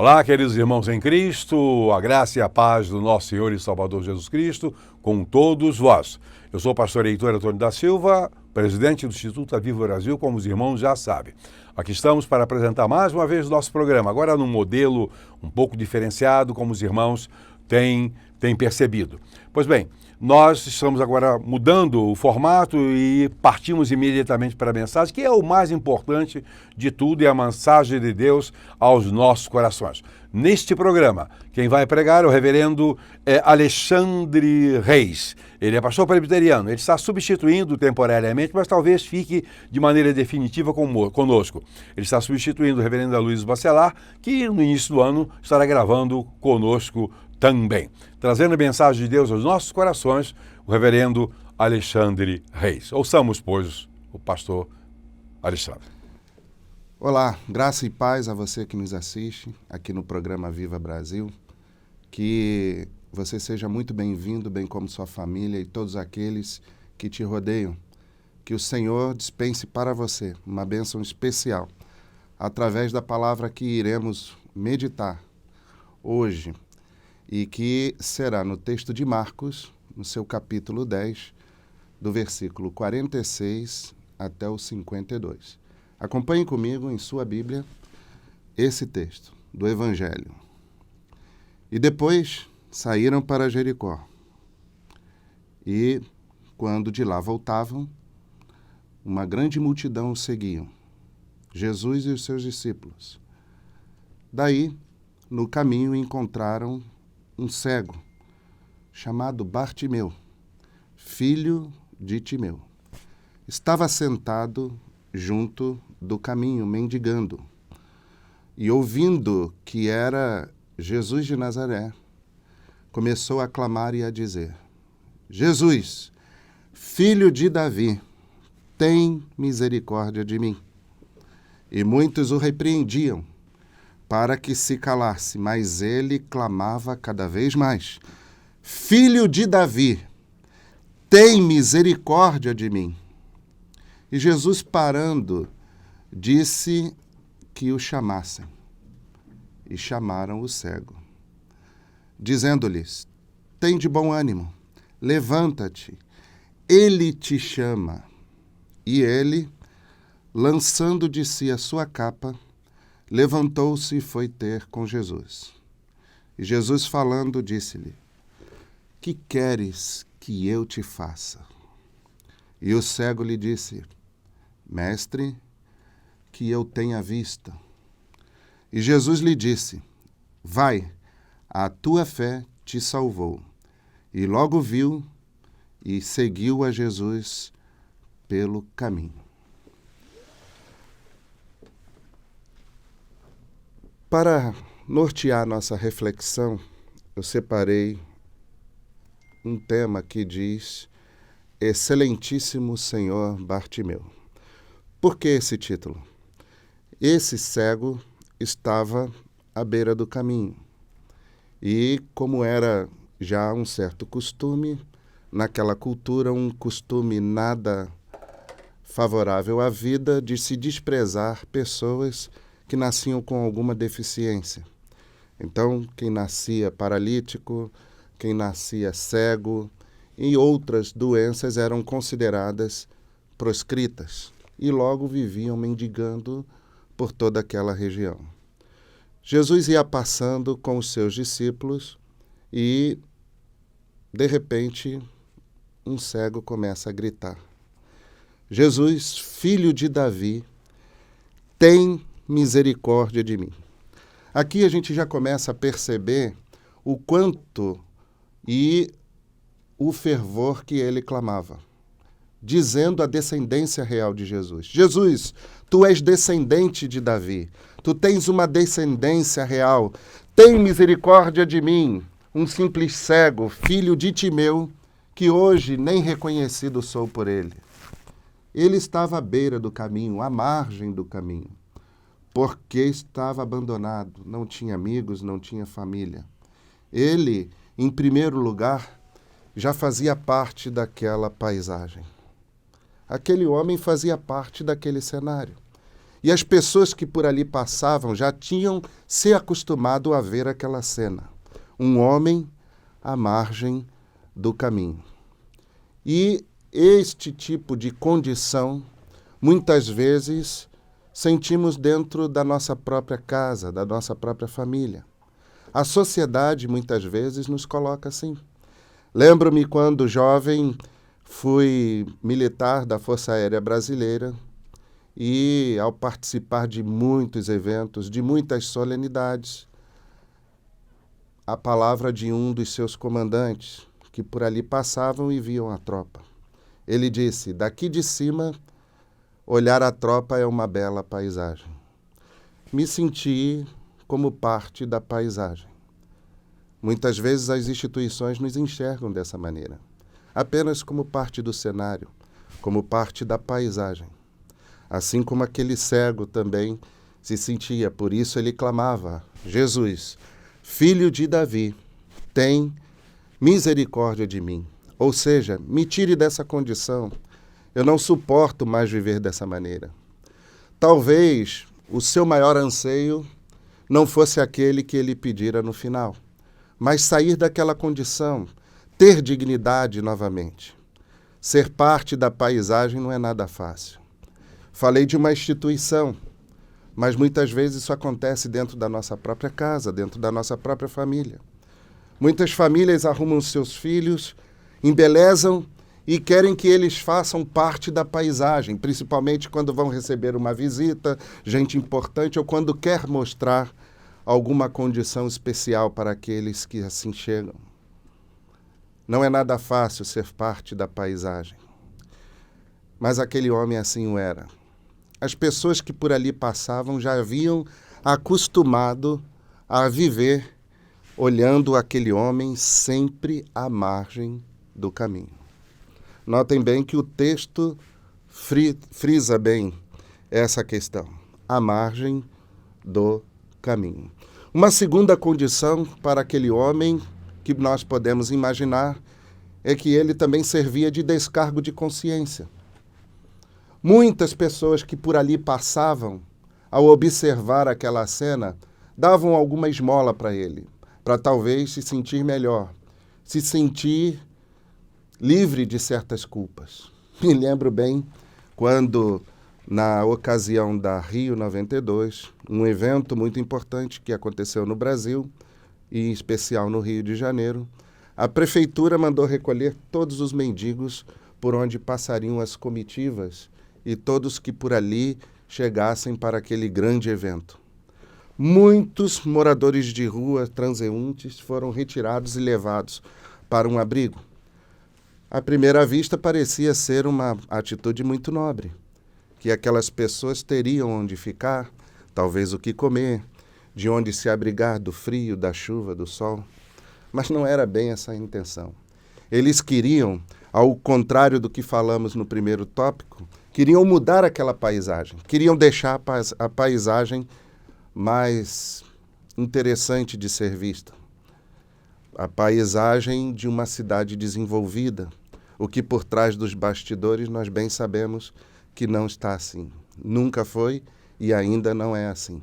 Olá, queridos irmãos em Cristo, a graça e a paz do nosso Senhor e Salvador Jesus Cristo com todos vós. Eu sou o pastor Heitor Antônio da Silva, presidente do Instituto Aviva Brasil, como os irmãos já sabem. Aqui estamos para apresentar mais uma vez o nosso programa, agora num modelo um pouco diferenciado, como os irmãos têm percebido. Pois bem, nós estamos agora mudando o formato e partimos imediatamente para a mensagem, que é o mais importante de tudo, é a mensagem de Deus aos nossos corações. Neste programa, quem vai pregar é o reverendo Alexandre Reis. Ele é pastor presbiteriano, ele está substituindo temporariamente, mas talvez fique de maneira definitiva conosco. Ele está substituindo o reverendo Luiz Bacelar, que no início do ano estará gravando conosco também. Trazendo a mensagem de Deus aos nossos corações, o reverendo Alexandre Reis. Ouçamos, pois, o pastor Alexandre. Olá, graça e paz a você que nos assiste aqui no programa Viva Brasil. Que você seja muito bem-vindo, bem como sua família e todos aqueles que te rodeiam. Que o Senhor dispense para você uma bênção especial através da palavra que iremos meditar hoje e que será no texto de Marcos, no seu capítulo 10, do versículo 46 até o 52. Acompanhe comigo em sua Bíblia esse texto do Evangelho. E depois saíram para Jericó. E, quando de lá voltavam, uma grande multidão os seguiam, Jesus e os seus discípulos. Daí, no caminho, encontraram um cego, chamado Bartimeu, filho de Timeu. Estava sentado junto do caminho, mendigando, e ouvindo que era Jesus de Nazaré, começou a clamar e a dizer: Jesus, filho de Davi, tem misericórdia de mim. E muitos o repreendiam para que se calasse, mas ele clamava cada vez mais: Filho de Davi, tem misericórdia de mim. E Jesus, parando, disse que o chamassem. E chamaram o cego, dizendo-lhes: tem de bom ânimo, levanta-te, ele te chama. E ele, lançando de si a sua capa, levantou-se e foi ter com Jesus. E Jesus, falando, disse-lhe: que queres que eu te faça? E o cego lhe disse: Mestre, que eu tenha vista. E Jesus lhe disse: vai, a tua fé te salvou. E logo viu e seguiu a Jesus pelo caminho. Para nortear nossa reflexão, eu separei um tema que diz: Excelentíssimo Senhor Bartimeu. Por que esse título? Esse cego estava à beira do caminho. E, como era já um certo costume, naquela cultura, um costume nada favorável à vida, de se desprezar pessoas que nasciam com alguma deficiência. Então, quem nascia paralítico, quem nascia cego e outras doenças eram consideradas proscritas e logo viviam mendigando por toda aquela região. Jesus ia passando com os seus discípulos e, de repente, um cego começa a gritar: Jesus, filho de Davi, tem misericórdia de mim. Aqui a gente já começa a perceber o quanto e o fervor que ele clamava, dizendo a descendência real de Jesus. Jesus, tu és descendente de Davi, tu tens uma descendência real, tem misericórdia de mim, um simples cego, filho de Timeu, que hoje nem reconhecido sou por ele. Ele estava à beira do caminho, à margem do caminho, porque estava abandonado, não tinha amigos, não tinha família. Ele, em primeiro lugar, já fazia parte daquela paisagem. Aquele homem fazia parte daquele cenário. E as pessoas que por ali passavam já tinham se acostumado a ver aquela cena. Um homem à margem do caminho. E este tipo de condição, muitas vezes, sentimos dentro da nossa própria casa, da nossa própria família. A sociedade, muitas vezes, nos coloca assim. Lembro-me quando jovem, fui militar da Força Aérea Brasileira e, ao participar de muitos eventos, de muitas solenidades, a palavra de um dos seus comandantes, que por ali passavam e viam a tropa. Ele disse: daqui de cima, olhar a tropa é uma bela paisagem. Me senti como parte da paisagem. Muitas vezes as instituições nos enxergam dessa maneira, apenas como parte do cenário, como parte da paisagem. Assim como aquele cego também se sentia, por isso ele clamava: Jesus, Filho de Davi, tem misericórdia de mim. Ou seja, me tire dessa condição. Eu não suporto mais viver dessa maneira. Talvez o seu maior anseio não fosse aquele que ele pedira no final, mas sair daquela condição, ter dignidade novamente. Ser parte da paisagem não é nada fácil. Falei de uma instituição, mas muitas vezes isso acontece dentro da nossa própria casa, dentro da nossa própria família. Muitas famílias arrumam seus filhos, embelezam e querem que eles façam parte da paisagem, principalmente quando vão receber uma visita, gente importante, ou quando quer mostrar alguma condição especial para aqueles que assim chegam. Não é nada fácil ser parte da paisagem. Mas aquele homem assim o era. As pessoas que por ali passavam já haviam acostumado a viver olhando aquele homem sempre à margem do caminho. Notem bem que o texto frisa bem essa questão, à margem do caminho. Uma segunda condição para aquele homem que nós podemos imaginar é que ele também servia de descargo de consciência. Muitas pessoas que por ali passavam, ao observar aquela cena, davam alguma esmola para ele, para talvez se sentir melhor, se sentir livre de certas culpas. Me lembro bem quando, na ocasião da Rio 92, um evento muito importante que aconteceu no Brasil, e em especial no Rio de Janeiro, a prefeitura mandou recolher todos os mendigos por onde passariam as comitivas e todos que por ali chegassem para aquele grande evento. Muitos moradores de rua, transeuntes, foram retirados e levados para um abrigo. À primeira vista, parecia ser uma atitude muito nobre, que aquelas pessoas teriam onde ficar, talvez o que comer, de onde se abrigar do frio, da chuva, do sol. Mas não era bem essa a intenção. Eles queriam, ao contrário do que falamos no primeiro tópico, queriam mudar aquela paisagem, queriam deixar a paisagem mais interessante de ser vista. A paisagem de uma cidade desenvolvida, o que por trás dos bastidores nós bem sabemos que não está assim. Nunca foi e ainda não é assim.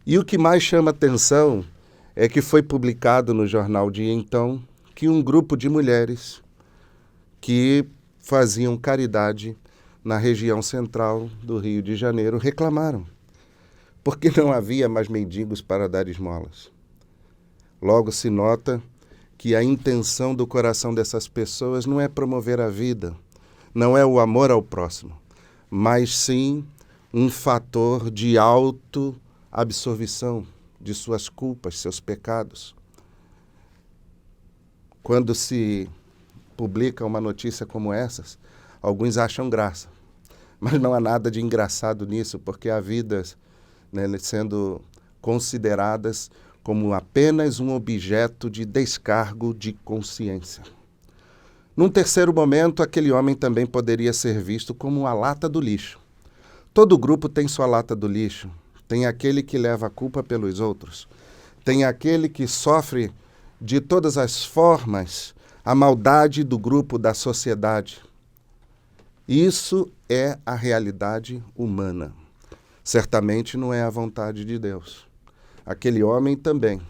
E o que mais chama atenção é que foi publicado no jornal de então que um grupo de mulheres que faziam caridade na região central do Rio de Janeiro reclamaram, porque não havia mais mendigos para dar esmolas. Logo se nota que a intenção do coração dessas pessoas não é promover a vida, não é o amor ao próximo, mas sim um fator de autoabsorvição de suas culpas, seus pecados. Quando se publica uma notícia como essas, alguns acham graça, mas não há nada de engraçado nisso, porque há vidas, né, sendo consideradas como apenas um objeto de descargo de consciência. Num terceiro momento, aquele homem também poderia ser visto como a lata do lixo. Todo grupo tem sua lata do lixo. Tem aquele que leva a culpa pelos outros. Tem aquele que sofre de todas as formas a maldade do grupo, da sociedade. Isso é a realidade humana. certamente não é a vontade de Deus. Aquele homem também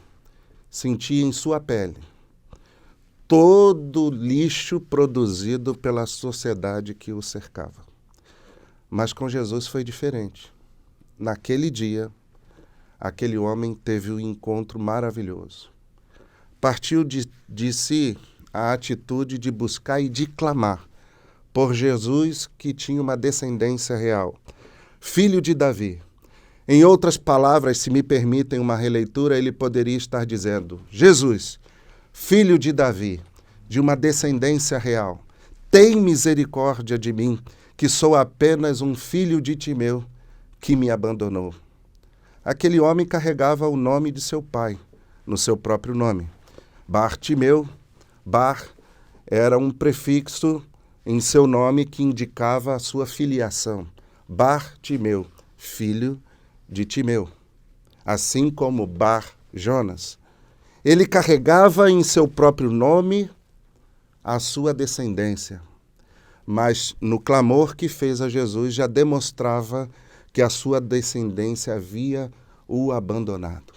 sentia em sua pele todo o lixo produzido pela sociedade que o cercava. Mas com Jesus foi diferente. Naquele dia, aquele homem teve um encontro maravilhoso. Partiu de si a atitude de buscar e de clamar por Jesus, que tinha uma descendência real, filho de Davi. Em outras palavras, se me permitem uma releitura, ele poderia estar dizendo: Jesus, filho de Davi, de uma descendência real, tem misericórdia de mim, que sou apenas um filho de Timeu, que me abandonou. Aquele homem carregava o nome de seu pai, no seu próprio nome. Bartimeu, Bar, era um prefixo em seu nome que indicava a sua filiação. Bartimeu, filho de Timeu. Assim como Bar Jonas. Ele carregava em seu próprio nome a sua descendência. Mas no clamor que fez a Jesus já demonstrava que a sua descendência havia o abandonado.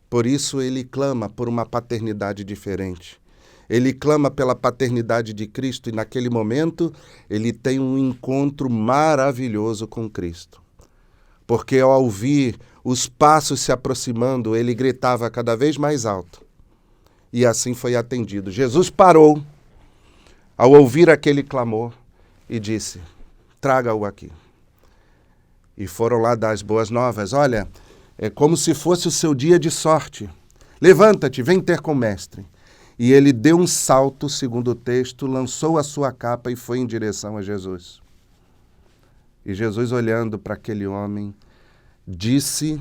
Por isso ele clama por uma paternidade diferente. Ele clama pela paternidade de Cristo e naquele momento ele tem um encontro maravilhoso com Cristo. Porque ao ouvir os passos se aproximando, ele gritava cada vez mais alto. E assim foi atendido. Jesus parou ao ouvir aquele clamor e disse: traga-o aqui. E foram lá dar as boas novas. Olha, é como se fosse o seu dia de sorte. Levanta-te, vem ter com o mestre. E ele deu um salto, segundo o texto, lançou a sua capa e foi em direção a Jesus. E Jesus, olhando para aquele homem, disse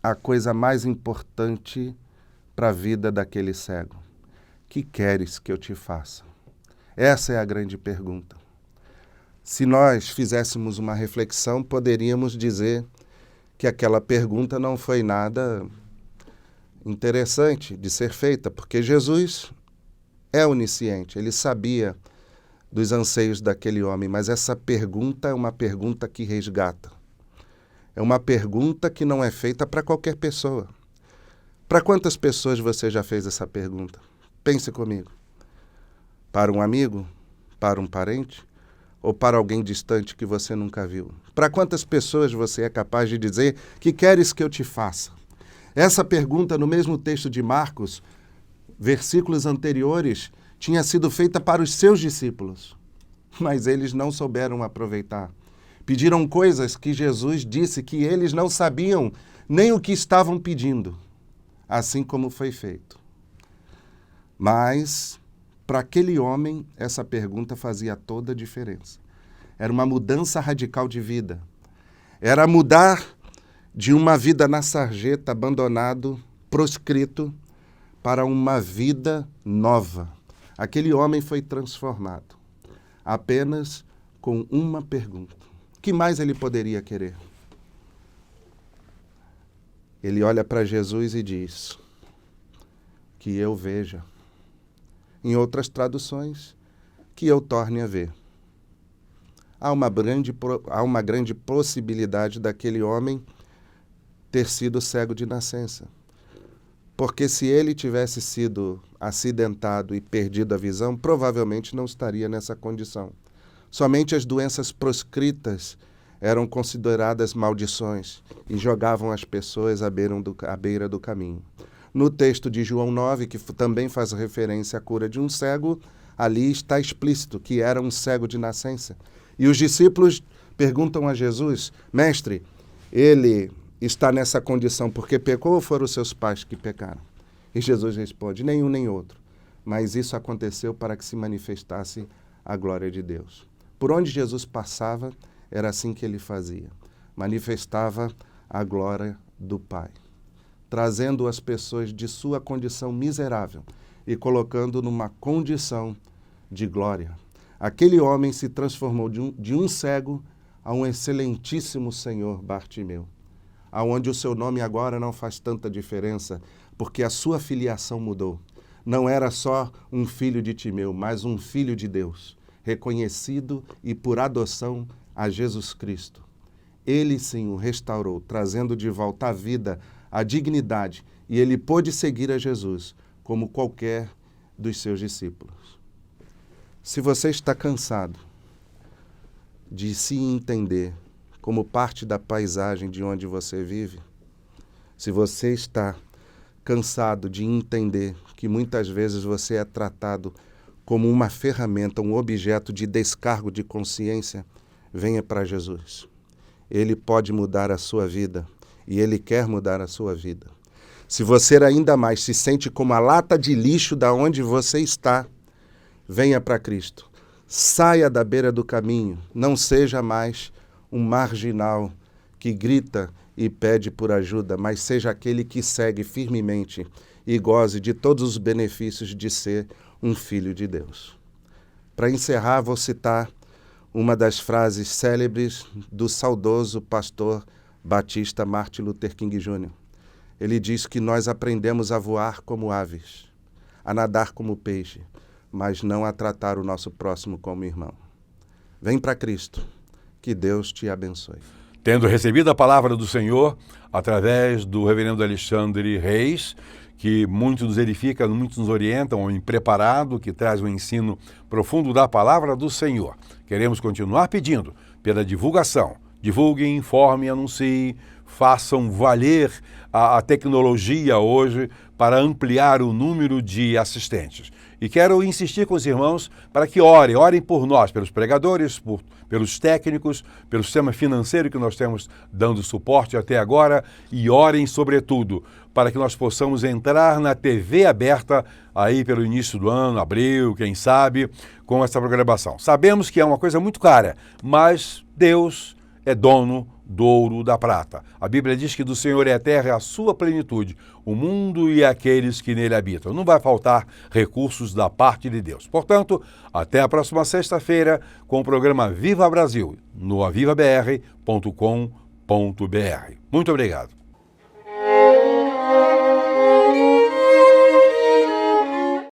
a coisa mais importante para a vida daquele cego: que queres que eu te faça? Essa é a grande pergunta. Se nós fizéssemos uma reflexão, poderíamos dizer que aquela pergunta não foi nada interessante de ser feita, porque Jesus é onisciente, ele sabia dos anseios daquele homem, mas essa pergunta é uma pergunta que resgata. É uma pergunta que não é feita para qualquer pessoa. Para quantas pessoas você já fez essa pergunta? Pense comigo. Para um amigo? Para um parente? Ou para alguém distante que você nunca viu? Para quantas pessoas você é capaz de dizer que queres que eu te faça? Essa pergunta, no mesmo texto de Marcos, versículos anteriores, tinha sido feita para os seus discípulos, mas eles não souberam aproveitar. Pediram coisas que Jesus disse que eles não sabiam nem o que estavam pedindo, assim como foi feito. Mas, para aquele homem, essa pergunta fazia toda a diferença. Era uma mudança radical de vida. Era mudar de uma vida na sarjeta, abandonado, proscrito, para uma vida nova. Aquele homem foi transformado apenas com uma pergunta. O que mais ele poderia querer? Ele olha para Jesus e diz: que eu veja. Em outras traduções, que eu torne a ver. Há uma grande possibilidade daquele homem ter sido cego de nascença. Porque se ele tivesse sido acidentado e perdido a visão, provavelmente não estaria nessa condição. Somente as doenças proscritas eram consideradas maldições e jogavam as pessoas à beira do caminho. No texto de João 9, que também faz referência à cura de um cego, ali está explícito que era um cego de nascença. E os discípulos perguntam a Jesus: mestre, ele está nessa condição porque pecou ou foram os seus pais que pecaram? E Jesus responde: nenhum nem outro. Mas isso aconteceu para que se manifestasse a glória de Deus. Por onde Jesus passava, era assim que ele fazia. Manifestava a glória do Pai, trazendo as pessoas de sua condição miserável e colocando numa condição de glória. Aquele homem se transformou de um cego a um excelentíssimo Senhor Bartimeu, aonde o seu nome agora não faz tanta diferença, porque a sua filiação mudou. Não era só um filho de Timeu, mas um filho de Deus, reconhecido e por adoção a Jesus Cristo. Ele sim o restaurou, trazendo de volta à vida, a dignidade, e ele pôde seguir a Jesus, como qualquer dos seus discípulos. Se você está cansado de se entender como parte da paisagem de onde você vive, se você está cansado de entender que muitas vezes você é tratado como uma ferramenta, um objeto de descargo de consciência, venha para Jesus. Ele pode mudar a sua vida e Ele quer mudar a sua vida. Se você ainda mais se sente como a lata de lixo da onde você está, venha para Cristo. Saia da beira do caminho, não seja mais um marginal que grita e pede por ajuda, mas seja aquele que segue firmemente e goze de todos os benefícios de ser um filho de Deus. Para encerrar, vou citar uma das frases célebres do saudoso pastor batista Martin Luther King Jr. Ele diz que nós aprendemos a voar como aves, a nadar como peixe, mas não a tratar o nosso próximo como irmão. Vem para Cristo, que Deus te abençoe. Tendo recebido a palavra do Senhor através do reverendo Alexandre Reis, que muito nos edifica, muito nos orienta, um homem preparado, que traz um ensino profundo da palavra do Senhor. Queremos continuar pedindo pela divulgação. Divulguem, informem, anunciem, façam valer a tecnologia hoje para ampliar o número de assistentes. E quero insistir com os irmãos para que orem por nós, pelos pregadores, pelos técnicos, pelo sistema financeiro que nós temos dando suporte até agora, e orem sobretudo para que nós possamos entrar na TV aberta aí pelo início do ano, abril, quem sabe, com essa programação. Sabemos que é uma coisa muito cara, mas Deus é dono do ouro, da prata. A Bíblia diz que do Senhor é a terra e a sua plenitude, o mundo e aqueles que nele habitam. Não vai faltar recursos da parte de Deus. Portanto, até a próxima sexta-feira com o programa Viva Brasil, no avivabr.com.br. Muito obrigado.